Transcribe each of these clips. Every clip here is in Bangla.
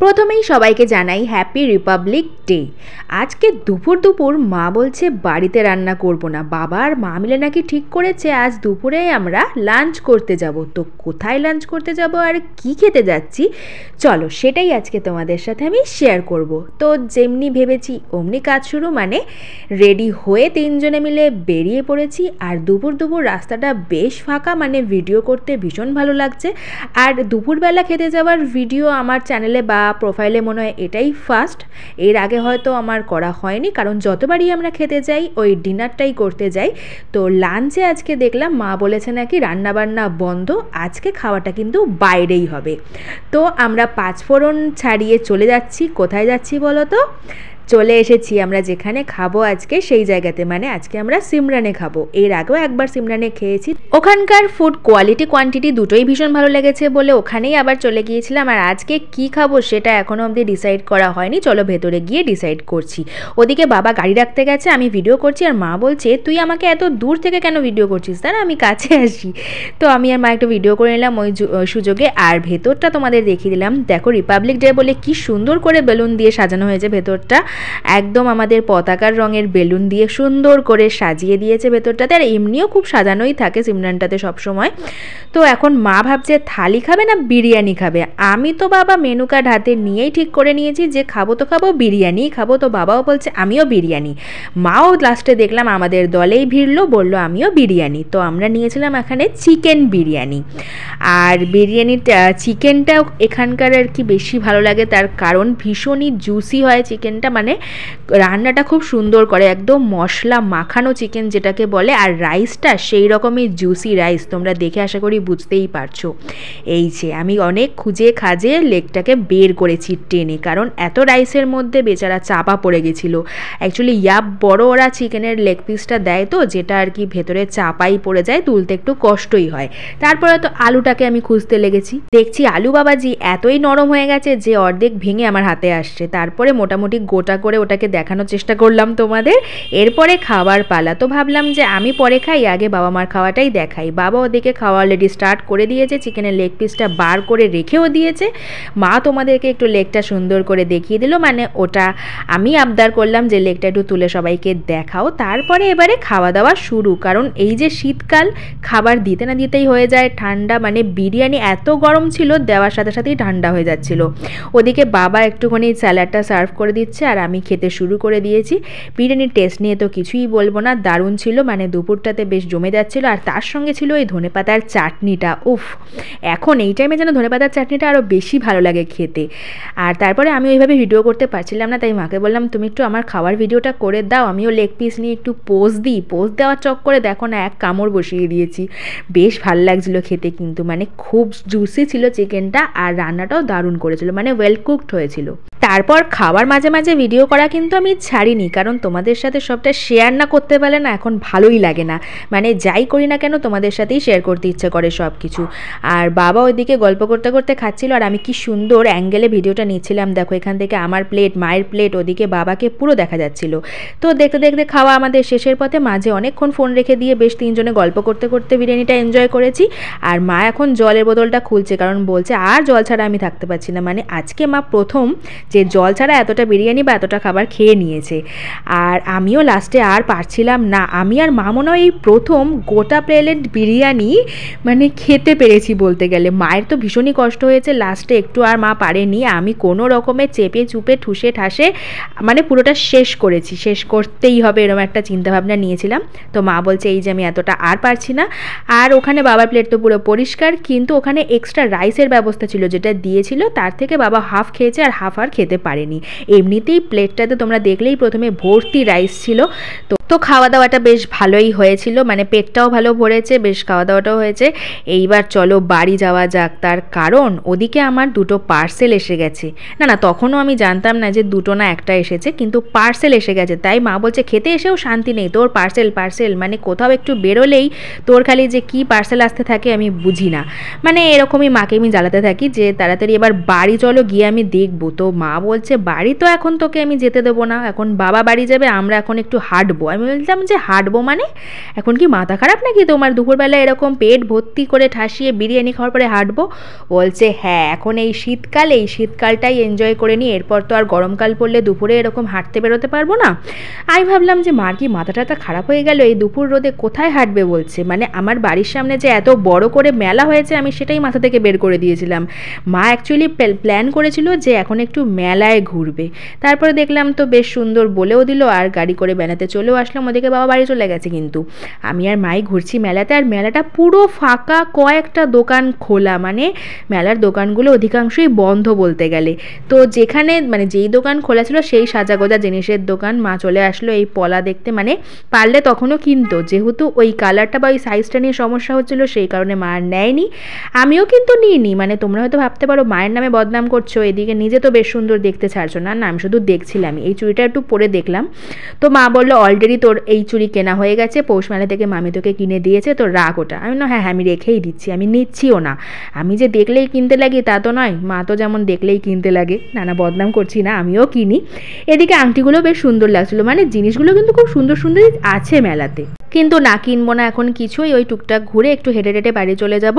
প্রথমেই সবাইকে জানাই হ্যাপি রিপাবলিক ডে। আজকে দুপুর দুপুর মা বলছে বাড়িতে রান্না করব না, বাবা আর মা মিলে নাকি ঠিক করেছে আজ দুপুরে আমরা লাঞ্চ করতে যাব। তো কোথায় লাঞ্চ করতে যাব আর কি খেতে যাচ্ছি চলো সেটাই আজকে তোমাদের সাথে আমি শেয়ার করব। তো যেমনি ভেবেছি অমনি কাজ শুরু, মানে রেডি হয়ে তিনজনে মিলে বেরিয়ে পড়েছি। আর দুপুর দুপুর রাস্তাটা বেশ ফাঁকা, মানে ভিডিও করতে ভীষণ ভালো লাগছে। আর দুপুরবেলা খেতে যাওয়ার ভিডিও আমার চ্যানেলে বা প্রোফাইলে মনে হয় এটাই ফার্স্ট। এর আগে হয়তো আমার করা হয়নি, কারণ যতবারই আমরা খেতে যাই ওই ডিনারটাই করতে যাই। তো লাঞ্চে আজকে দেখলাম মা বলেছে নাকি রান্নাবান্না বন্ধ, আজকে খাওয়াটা কিন্তু বাইরেই হবে। তো আমরা পাঁচফোড়ন ছাড়িয়ে চলে যাচ্ছি। কোথায় যাচ্ছি বলো তো? চলে এসেছি আমরা যেখানে খাবো আজকে সেই জায়গাতে, মানে আজকে আমরা সিমরানে খাবো। এর আগেও একবার সিমরানে খেয়েছি, ওখানকার ফুড কোয়ালিটি কোয়ান্টিটি দুটোই ভীষণ ভালো লেগেছে বলে ওখানেই আবার চলে গিয়েছিলাম। আর আজকে কি খাবো সেটা এখনও অবধি ডিসাইড করা হয়নি, চলো ভেতরে গিয়ে ডিসাইড করছি। ওদিকে বাবা গাড়ি রাখতে গেছে, আমি ভিডিও করছি, আর মা বলছে তুই আমাকে এত দূর থেকে কেন ভিডিও করছিস, তাই না আমি কাছে আসি। তো আমি আর মা একটু ভিডিও করে নিলাম ওই সুযোগে। আর ভেতরটা তোমাদের দেখিয়ে দিলাম। দেখো রিপাবলিক ডে বলে কি সুন্দর করে বেলুন দিয়ে সাজানো হয়েছে ভেতরটা, একদম আমাদের পতাকার রঙের বেলুন দিয়ে সুন্দর করে সাজিয়ে দিয়েছে ভেতরটাতে। আর এমনিও খুব সাজানোই থাকে সিমরানটাতে সবসময়। তো এখন মা ভাবছে থালি খাবে না বিরিয়ানি খাবে। আমি তো বাবা মেনু কার্ড হাতে নিয়েই ঠিক করে নিয়েছি যে খাবো তো খাবো, বিরিয়ানিই খাবো। তো বাবাও বলছে আমিও বিরিয়ানি। মাও লাস্টে দেখলাম আমাদের দলেই ভিড়লো, বললো আমিও বিরিয়ানি। তো আমরা নিয়েছিলাম এখানে চিকেন বিরিয়ানি। আর বিরিয়ানিটা চিকেনটাও এখানকার আর কি বেশি ভালো লাগে, তার কারণ ভীষণই জুসি হয় চিকেনটা, মানে রান্নাটা খুব সুন্দর করে, একদম মশলা মাখানো চিকেন যেটাকে বলে। আর রাইসটা সেই রকমই জুসি রাইস, তোমরা দেখে আশা করি বুঝতেই পারছো। এই যে আমি অনেক খুঁজে খাজে লেগটাকে বের করেছি টেনে, কারণ এত রাইসের মধ্যে বেচারা চাপা পড়ে গেছিলো। অ্যাকচুয়ালি বড় ওরা চিকেনের লেগ পিসটা দেয় তো, যেটা আর কি ভেতরে চাপাই পড়ে যায়, তুলতে একটু কষ্টই হয়। তারপরে তো আলুটাকে আমি খুঁজতে লেগেছি, দেখছি আলু বাবাজি এতই নরম হয়ে গেছে যে অর্ধেক ভেঙে আমার হাতে আসছে। তারপরে মোটামুটি গোটা করে ওটাকে দেখানোর চেষ্টা করলাম তোমাদের। এরপরে খাবার পালা, তো ভাবলাম যে আমি পরে খাই, আগে বাবা মার খাওয়াটাই দেখাই। বাবা ওদিকে খাওয়া অলরেডি স্টার্ট করে দিয়েছে, চিকেনের লেগ পিসটা বার করে রেখেও দিয়েছে। মা তোমাদেরকে একটু লেগটা সুন্দর করে দেখিয়ে দিল, মানে ওটা আমি আবদার করলাম যে লেগটা একটু তুলে সবাইকে দেখাও। তারপরে এবারে খাওয়া দাওয়া শুরু, কারণ এই যে শীতকাল খাবার দিতে না দিতেই হয়ে যায় ঠান্ডা। মানে বিরিয়ানি এত গরম ছিল, দেওয়ার সাথে সাথেই ঠান্ডা হয়ে যাচ্ছিল। ওদিকে বাবা একটুখানি স্যালাডটা সার্ভ করে দিচ্ছে আর আমি খেতে শুরু করে দিয়েছি। বিরিয়ানির টেস্ট নিয়ে তো কিছুই বলবো না, দারুণ ছিল, মানে দুপুরটাতে বেশ জমে যাচ্ছিলো। আর তার সঙ্গে ছিল এই ধনেপাতার চাটনিটা, উফ এখন এই টাইমে যেন ধনেপাতার চাটনিটা আরও বেশি ভালো লাগে খেতে। আর তারপরে আমি ওইভাবে ভিডিও করতে পারছিলাম না, তাই মাকে বললাম তুমি একটু আমার খাওয়ার ভিডিওটা করে দাও, আমিও লেগ পিস নিয়ে একটু পোজ দিই। পোজ দেওয়ার চক্করে দেখো না এক কামড় বসিয়ে দিয়েছি। বেশ ভালো লাগছিলো খেতে কিন্তু, মানে খুব জুসি ছিল চিকেনটা, আর রান্নাটাও দারুণ করেছিল, মানে ওয়েল কুকড হয়েছিল। তারপর খাওয়ার মাঝে মাঝে ভিডিও করা কিন্তু আমি ছাড়িনি, কারণ তোমাদের সাথে সবটা শেয়ার না করতে পারলে না এখন ভালোই লাগে না। মানে যাই করি না কেন তোমাদের সাথেই শেয়ার করতে ইচ্ছে করে সব কিছু। আর বাবা ওইদিকে গল্প করতে করতে খাচ্ছিল, আর আমি কি সুন্দর অ্যাঙ্গেলে ভিডিওটা নিচ্ছিলাম। দেখো এখান থেকে আমার প্লেট, মায়ের প্লেট, ওদিকে বাবাকে পুরো দেখা যাচ্ছিল। তো দেখতে দেখতে খাওয়া আমাদের শেষের পথে, মাঝে অনেকক্ষণ ফোন রেখে দিয়ে বেশ তিনজনে গল্প করতে করতে বিরিয়ানিটা এনজয় করেছি। আর মা এখন জলের বোতলটা খুলছে, কারণ বলছে আর জল ছাড়া আমি থাকতে পারছি না। মানে আজকে মা প্রথম যে জল ছাড়া এতটা বিরিয়ানি বা এতটা খাবার খেয়ে নিয়েছে। আর আমিও লাস্টে আর পারছিলাম না, আমি আর মা মনে হয় এই প্রথম গোটা প্লেট বিরিয়ানি মানে খেতে পেরেছি বলতে গেলে। মায়ের তো ভীষণই কষ্ট হয়েছে লাস্টে, একটু আর মা পারেনি, আমি কোনো রকমে চেপে চুপে ঠুসে ঠাসে মানে পুরোটা শেষ করেছি। শেষ করতেই হবে এরকম একটা চিন্তাভাবনা নিয়েছিলাম। তো মা বলছে এই যে আমি এতটা আর পারছি না। আর ওখানে বাবার প্লেট তো পুরো পরিষ্কার, কিন্তু ওখানে এক্সট্রা রাইসের ব্যবস্থা ছিল, যেটা দিয়েছিল তার থেকে বাবা হাফ খেয়েছে আর হাফ আর খেতে পারেনি। এমনিতেই প্লেটটাতে তোমরা দেখলেই প্রথমে ভর্তি রাইস ছিল। তো খাওয়া দাওয়াটা বেশ ভালোই হয়েছিল, মানে পেটটাও ভালো ভরেছে, বেশ খাওয়া দাওয়াটাও হয়েছে। এইবার চলো বাড়ি যাওয়া যাক, তার কারণ ওদিকে আমার দুটো পার্সেল এসে গেছে। না তখনও আমি জানতাম না যে দুটো না একটা এসেছে, কিন্তু পার্সেল এসে গেছে। তাই মা বলছে খেতে এসেও শান্তি নেই, তোর পার্সেল পার্সেল, মানে কোথাও একটু বেরোলেই তোর খালি যে কি পার্সেল আসতে থাকে আমি বুঝি না। মানে এরকমই মাকে আমি জ্বালাতে থাকি যে তাড়াতাড়ি এবার বাড়ি চলো, গিয়ে আমি দেখবো। তো মা বলছে বাড়ি তো এখন তোকে আমি যেতে দেবো না, এখন বাবা বাড়ি যাবে, আমরা এখন একটু হাঁটবো। আমি আমি বললাম যে হাঁটবো মানে, এখন কি মাথা খারাপ নাকি তোমার, দুপুরবেলা এরকম পেট ভর্তি করে ঠাসিয়ে বিরিয়ানি খাওয়ার পরে হাঁটবো? বলছে হ্যাঁ, এখন এই শীতকালটাই এনজয় করে নিই, এরপর তো আর গরমকাল পড়লে দুপুরে এরকম হাঁটতে বেরোতে পারবো না। আমি ভাবলাম যে মার কি মাথাটা খারাপ হয়ে গেল, এই দুপুর রোদে কোথায় হাঁটবে বলছে। মানে আমার বাড়ির সামনে যে এত বড় করে মেলা হয়েছে আমি সেটাই মাথা থেকে বের করে দিয়েছিলাম। মা অ্যাকচুয়ালি প্ল্যান করেছিল যে এখন একটু মেলায় ঘুরবে, তারপরে দেখলাম তো বেশ সুন্দর বলেও দিল, আর গাড়ি করে বেড়াতে চলেও আসলাম। ওদিকে বাবা বাড়ি চলে গেছে, কিন্তু আমি আর মাই ঘুরছি মেলাতে, আর মেলাটা পুরো ফাঁকা, কয়েকটা দোকান খোলা, মানে মেলার দোকানগুলো অধিকাংশই বন্ধ বলতে গেলে। তো যেখানে মানে যেই দোকান খোলা ছিল সেই সাজাগোজা জিনিসের দোকান। মা চলে আসলো এই পলা দেখতে, মানে পারলে তখনও কিনতো, যেহেতু ওই কালারটা বা ওই সাইজটা নিয়ে সমস্যা হচ্ছিলো সেই কারণে মা আর নেয়নি, আমিও কিন্তু নিইনি। মানে তোমরা হয়তো ভাবতে পারো মায়ের নামে বদনাম করছো, এদিকে নিজে তো বেশ সুন্দর দেখতে ছাড়ছো না। না, আমি শুধু দেখছিলাম, এই চুড়িটা একটু পরে দেখলাম। তো মা বললো অলরেডি তোর এই চুড়ি কেনা হয়ে গেছে, পৌষ মেলা থেকে মামি তোকে কিনে দিয়েছে, তো রাখ ওটা। আমি না, হ্যাঁ আমি রেখেই দিচ্ছি, আমি নিচ্ছিও না। আমি যে দেখলেই কিনতে লাগি তা তো নয়, মা তো যেমন দেখলেই কিনতে লাগে। না বদনাম করছি না, আমিও কিনি। এদিকে আংটিগুলো বেশ সুন্দর লাগছিলো, মানে জিনিসগুলো কিন্তু খুব সুন্দর সুন্দরই আছে মেলাতে। কিন্তু না, কিনবো না এখন কিছুই, ওই টুকটাক ঘুরে একটু হেঁটে হেঁটে বাড়ি চলে যাব।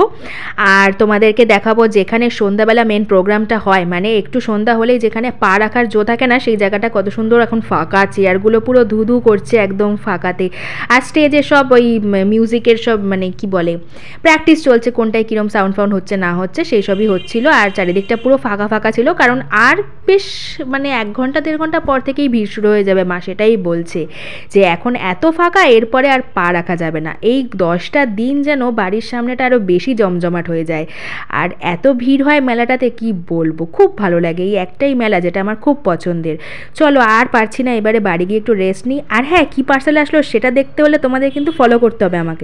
আর তোমাদেরকে দেখাবো যেখানে সন্ধ্যাবেলা মেন প্রোগ্রামটা হয়, মানে একটু সন্ধ্যা হলেই যেখানে পা রাখার জো থাকে না, সেই জায়গাটা কত সুন্দর এখন ফাঁকা, চেয়ারগুলো পুরো ধুধু করছে একদম ফাঁকাতে। আর স্টেজে সব ওই মিউজিকের সব মানে কি বলে প্র্যাকটিস চলছে, কোনটায় কীরকম সাউন্ড ফাউন্ড হচ্ছে না হচ্ছে সেই সবই হচ্ছিলো। আর চারিদিকটা পুরো ফাঁকা ফাঁকা ছিল, কারণ আর বেশ মানে 1 ঘন্টা 1.5 ঘন্টা পর থেকেই ভিড় শুরু হয়ে যাবে। মা সেটাই বলছে যে এখন এত ফাঁকা, এরপরে আর পা রাখা যাবে না। এই 10টা দিন যেন বাড়ির সামনেটা আরও বেশি জমজমাট হয়ে যায়, আর এত ভিড় হয় মেলাটাতে কি বলবো, খুব ভালো লাগে। এই একটাই মেলা যেটা আমার খুব পছন্দের। চলো আর পারছি না, এবারে বাড়ি গিয়ে একটু রেস্ট নিই। আর হ্যাঁ, কি পার্সেল আসলো সেটা দেখতে হলে তোমাদের কিন্তু ফলো করতে হবে আমাকে।